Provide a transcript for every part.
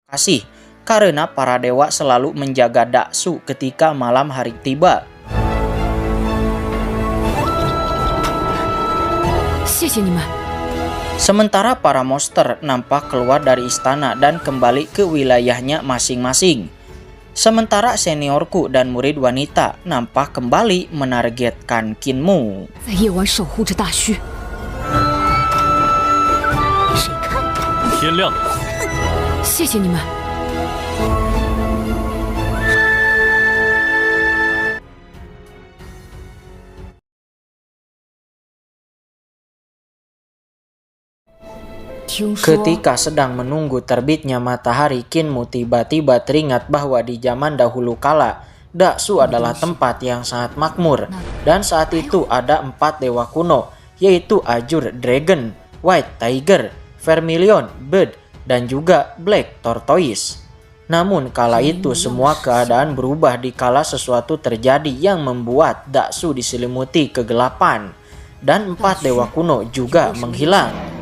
kasih karena para dewa selalu menjaga Daksu ketika malam hari tiba. Sementara para monster nampak keluar dari istana dan kembali ke wilayahnya masing-masing. Sementara seniorku dan murid wanita nampak kembali menargetkan Kinmu. 在夜晚守护着大虚。谁看？天亮了。谢谢你们。 Ketika sedang menunggu terbitnya matahari, Kinmu tiba-tiba teringat bahwa di zaman dahulu kala, Daksu adalah tempat yang sangat makmur. Dan saat itu ada 4 dewa kuno, yaitu Azure Dragon, White Tiger, Vermilion Bird, dan juga Black Tortoise. Namun kala itu semua keadaan berubah dikala sesuatu terjadi yang membuat Daksu diselimuti kegelapan. Dan 4 dewa kuno juga menghilang.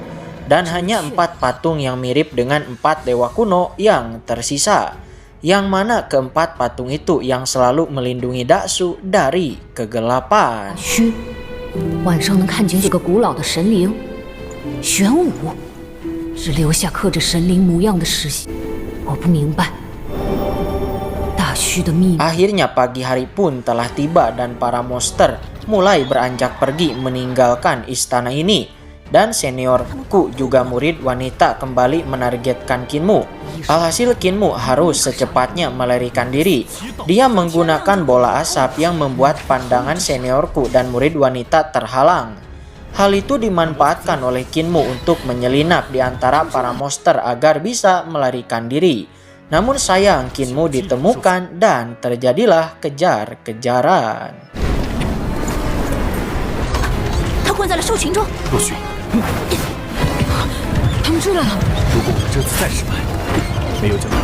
Dan hanya 4 patung yang mirip dengan 4 dewa kuno yang tersisa. Yang mana keempat patung itu yang selalu melindungi Daksu dari kegelapan. 虚，晚上能看见这个古老的神灵，玄武，只留下刻着神灵模样的石像。我不明白，大虚的秘密。 Akhirnya pagi hari pun telah tiba dan para monster mulai beranjak pergi meninggalkan istana ini. Dan seniorku juga murid wanita kembali menargetkan Kinmu. Alhasil Kinmu harus secepatnya melarikan diri. Dia menggunakan bola asap yang membuat pandangan seniorku dan murid wanita terhalang. Hal itu dimanfaatkan oleh Kinmu untuk menyelinap di antara para monster agar bisa melarikan diri. Namun sayang Kinmu ditemukan dan terjadilah kejar-kejaran. 他混在了兽群中。若许，他们追来了。如果我们这次再失败，没有交代，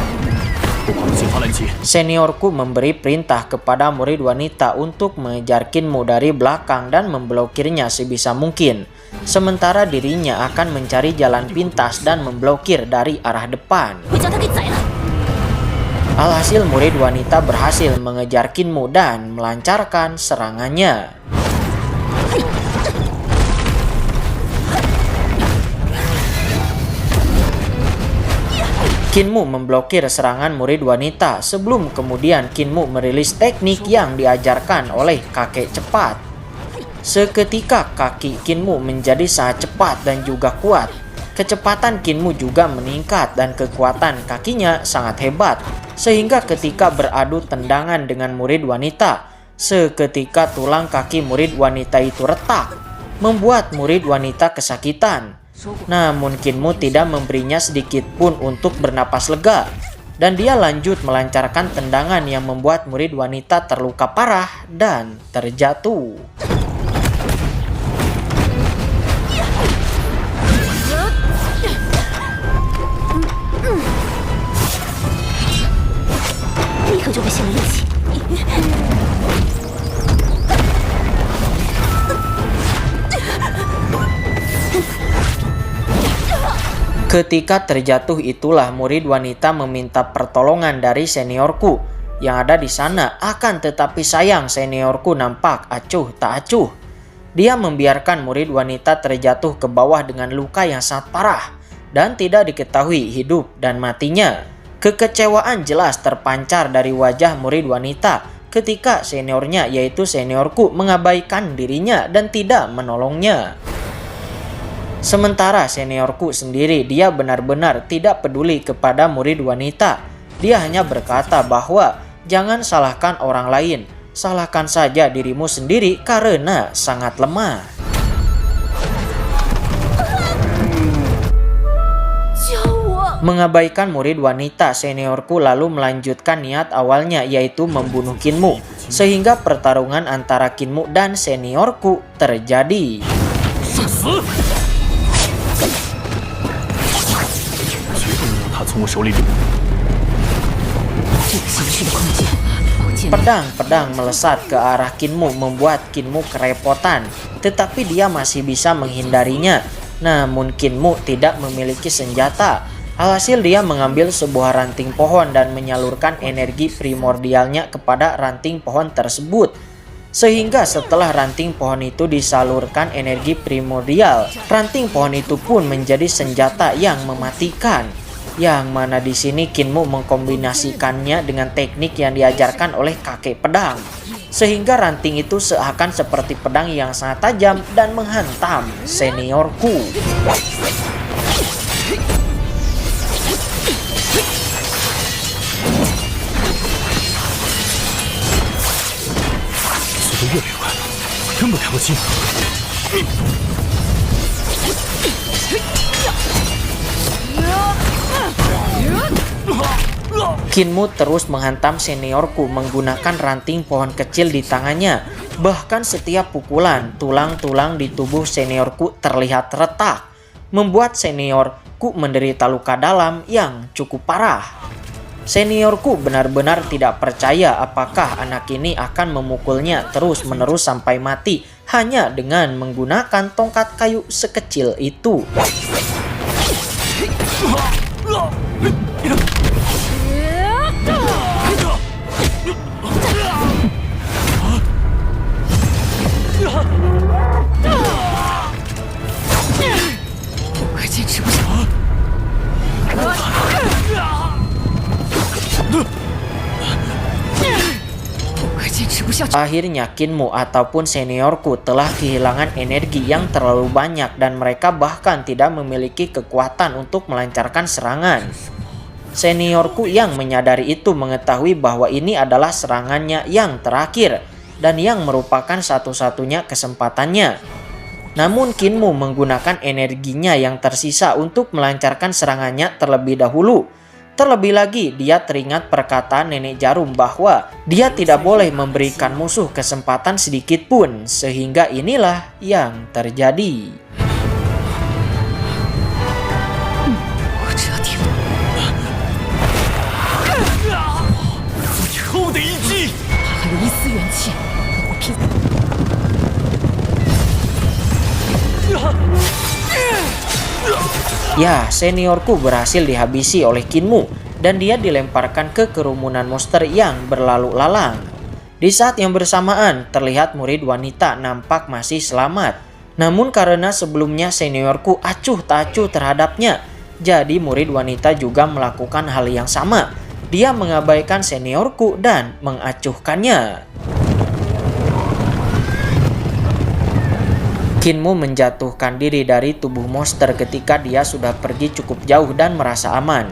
我跑到进化蓝旗。 Seniorku memberi perintah kepada murid wanita untuk mengejar Kinmu dari belakang dan memblokirnya sebisa mungkin. Sementara dirinya akan mencari jalan pintas dan memblokir dari arah depan. Alhasil murid wanita berhasil mengejar Kinmu dan melancarkan serangannya. Kinmu memblokir serangan murid wanita sebelum kemudian Kinmu merilis teknik yang diajarkan oleh kakek cepat. Seketika kaki Kinmu menjadi sangat cepat dan juga kuat. Kecepatan Kinmu juga meningkat dan kekuatan kakinya sangat hebat. Sehingga ketika beradu tendangan dengan murid wanita, seketika tulang kaki murid wanita itu retak, membuat murid wanita kesakitan. Namun Kinmu tidak memberinya sedikit pun untuk bernapas lega. Dan dia lanjut melancarkan tendangan yang membuat murid wanita terluka parah dan terjatuh. Ketika terjatuh itulah murid wanita meminta pertolongan dari seniorku yang ada di sana. Akan tetapi sayang seniorku nampak acuh tak acuh. Dia membiarkan murid wanita terjatuh ke bawah dengan luka yang sangat parah dan tidak diketahui hidup dan matinya. Kekecewaan jelas terpancar dari wajah murid wanita ketika seniornya yaitu seniorku mengabaikan dirinya dan tidak menolongnya. Sementara seniorku sendiri dia benar-benar tidak peduli kepada murid wanita. Dia hanya berkata bahwa jangan salahkan orang lain, salahkan saja dirimu sendiri karena sangat lemah. Mengabaikan murid wanita, seniorku lalu melanjutkan niat awalnya yaitu membunuh Kinmu. Sehingga pertarungan antara Kinmu dan seniorku terjadi. Pedang melesat ke arah Kinmu membuat Kinmu kerepotan, tetapi dia masih bisa menghindarinya. Namun Kinmu tidak memiliki senjata. Alhasil dia mengambil sebuah ranting pohon dan menyalurkan energi primordialnya kepada ranting pohon tersebut. Sehingga setelah ranting pohon itu disalurkan energi primordial, ranting pohon itu pun menjadi senjata yang mematikan. Yang mana di sini Kinmu mengkombinasikannya dengan teknik yang diajarkan oleh kakek pedang. Sehingga ranting itu seakan seperti pedang yang sangat tajam dan menghantam seniorku.越来越快，根本看不清。 Kinmu terus menghantam seniorku menggunakan ranting pohon kecil di tangannya. Bahkan setiap pukulan, tulang-tulang di tubuh seniorku terlihat retak, membuat seniorku menderita luka dalam yang cukup parah. Seniorku benar-benar tidak percaya apakah anak ini akan memukulnya terus-menerus sampai mati hanya dengan menggunakan tongkat kayu sekecil itu. Akhirnya Kinmu ataupun seniorku telah kehilangan energi yang terlalu banyak dan mereka bahkan tidak memiliki kekuatan untuk melancarkan serangan. Seniorku yang menyadari itu mengetahui bahwa ini adalah serangannya yang terakhir dan yang merupakan satu-satunya kesempatannya. Namun Kinmu menggunakan energinya yang tersisa untuk melancarkan serangannya terlebih dahulu. Terlebih lagi, dia teringat perkataan Nenek Jarum bahwa dia tidak boleh memberikan musuh kesempatan sedikit pun, sehingga inilah yang terjadi. Ya, seniorku berhasil dihabisi oleh Kinmu dan dia dilemparkan ke kerumunan monster yang berlalu lalang. Di saat yang bersamaan, terlihat murid wanita nampak masih selamat. Namun karena sebelumnya seniorku acuh tak acuh terhadapnya, jadi murid wanita juga melakukan hal yang sama. Dia mengabaikan seniorku dan mengacuhkannya. Kinmu menjatuhkan diri dari tubuh monster ketika dia sudah pergi cukup jauh dan merasa aman.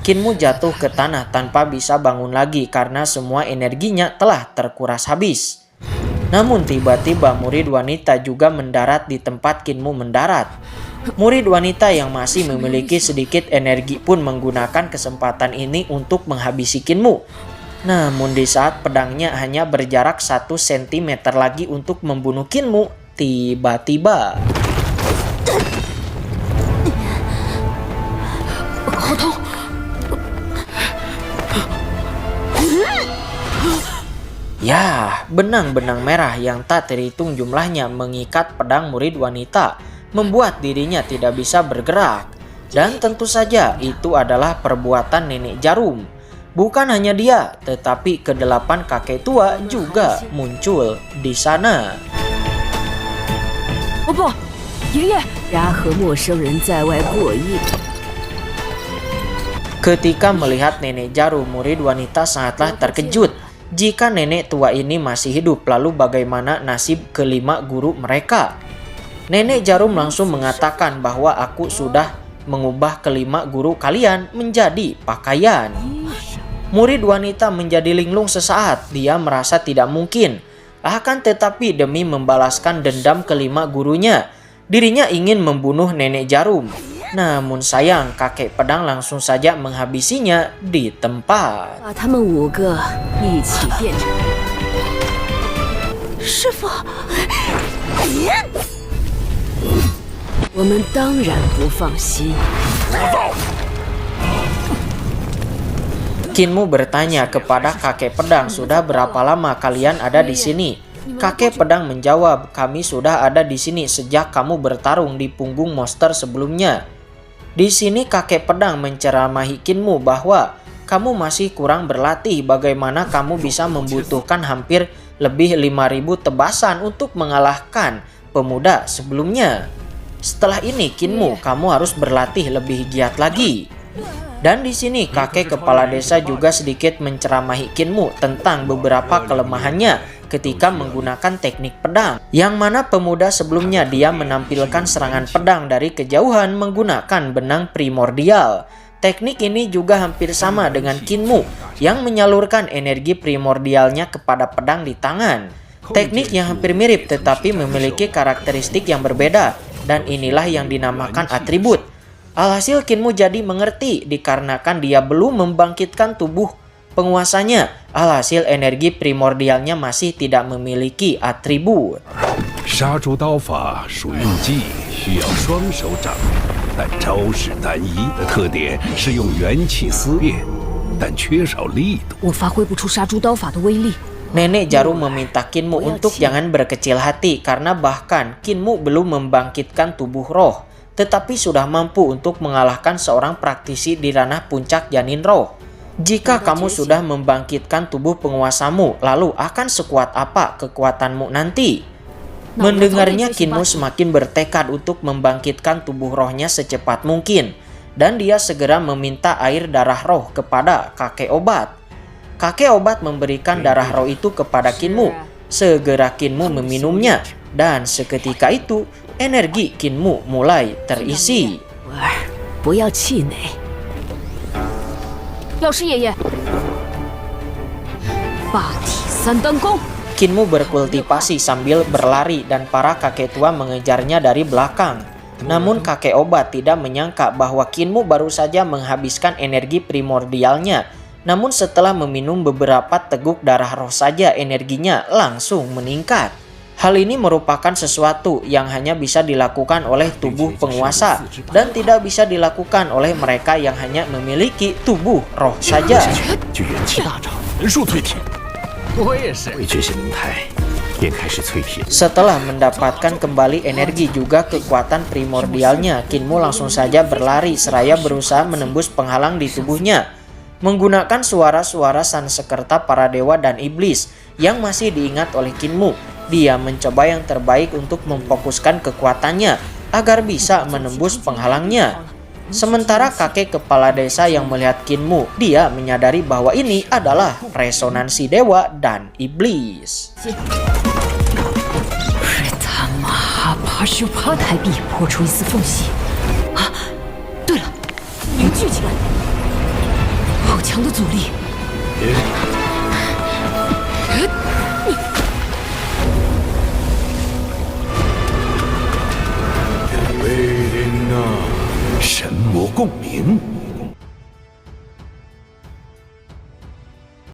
Kinmu jatuh ke tanah tanpa bisa bangun lagi karena semua energinya telah terkuras habis. Namun tiba-tiba murid wanita juga mendarat di tempat Kinmu mendarat. Murid wanita yang masih memiliki sedikit energi pun menggunakan kesempatan ini untuk menghabisi Kinmu. Namun di saat pedangnya hanya berjarak 1 cm lagi untuk membunuh Kinmu, tiba-tiba ya, benang-benang merah yang tak terhitung jumlahnya mengikat pedang murid wanita, membuat dirinya tidak bisa bergerak. Dan tentu saja itu adalah perbuatan Nenek Jarum. Bukan hanya dia, tetapi ke-8 kakek tua juga muncul di sana. Oh不，爷爷，家和陌生人在外过夜。 Ketika melihat Nenek Jarum, murid wanita sangatlah terkejut. Jika nenek tua ini masih hidup, lalu bagaimana nasib ke-5 guru mereka? Nenek Jarum langsung mengatakan bahwa aku sudah mengubah ke-5 guru kalian menjadi pakaian. Murid wanita menjadi linglung sesaat. Dia merasa tidak mungkin. Akan tetapi demi membalaskan dendam ke-5 gurunya, dirinya ingin membunuh Nenek Jarum. Namun sayang, kakek pedang langsung saja menghabisinya di tempat. Kinmu bertanya kepada kakek pedang, sudah berapa lama kalian ada di sini? Kakek pedang menjawab, kami sudah ada di sini sejak kamu bertarung di punggung monster sebelumnya. Di sini kakek pedang menceramahi Kinmu bahwa kamu masih kurang berlatih, bagaimana kamu bisa membutuhkan hampir lebih 5.000 tebasan untuk mengalahkan pemuda sebelumnya. Setelah ini Kinmu, kamu harus berlatih lebih giat lagi. Dan di sini kakek kepala desa juga sedikit menceramahi Kinmu tentang beberapa kelemahannya ketika menggunakan teknik pedang, yang mana pemuda sebelumnya dia menampilkan serangan pedang dari kejauhan menggunakan benang primordial. Teknik ini juga hampir sama dengan Kinmu yang menyalurkan energi primordialnya kepada pedang di tangan. Teknik yang hampir mirip tetapi memiliki karakteristik yang berbeda, dan inilah yang dinamakan atribut. Alhasil Kinmu jadi mengerti dikarenakan dia belum membangkitkan tubuh penguasanya. Alhasil energi primordialnya masih tidak memiliki atribut. 杀猪刀法属运技，需要双手掌握，但招式单一。特点是用元气撕裂，但缺少力度。我发挥不出杀猪刀法的威力。 Nenek Jarum meminta Kinmu untuk jangan berkecil hati karena bahkan Kinmu belum membangkitkan tubuh roh, tetapi sudah mampu untuk mengalahkan seorang praktisi di ranah puncak janin roh. Jika kamu sudah membangkitkan tubuh penguasamu, lalu akan sekuat apa kekuatanmu nanti? Mendengarnya Kinmu semakin bertekad untuk membangkitkan tubuh rohnya secepat mungkin, dan dia segera meminta air darah roh kepada kakek obat. Kakek obat memberikan darah roh itu kepada Kinmu. Segera Kinmu meminumnya, dan seketika itu energi Kinmu mulai terisi. 不要气馁。药师爷爷，霸体三单弓。 Kinmu berkultivasi sambil berlari dan para kakek tua mengejarnya dari belakang. Namun kakek obat tidak menyangka bahwa Kinmu baru saja menghabiskan energi primordialnya. Namun setelah meminum beberapa teguk darah roh saja energinya langsung meningkat. Hal ini merupakan sesuatu yang hanya bisa dilakukan oleh tubuh penguasa dan tidak bisa dilakukan oleh mereka yang hanya memiliki tubuh roh saja. 就元气大涨，人数退体。我也是。未觉醒灵胎，便开始淬体。 Setelah mendapatkan kembali energi juga kekuatan primordialnya, Kinmu langsung saja berlari seraya berusaha menembus penghalang di tubuhnya. Menggunakan suara-suara Sansekerta para dewa dan iblis yang masih diingat oleh Kinmu, dia mencoba yang terbaik untuk memfokuskan kekuatannya agar bisa menembus penghalangnya. Sementara kakek kepala desa yang melihat Kinmu, dia menyadari bahwa ini adalah resonansi dewa dan iblis. 他妈，把手帕台壁破出一丝缝隙。啊，对了，凝聚起来，好强的阻力！神魔共鸣。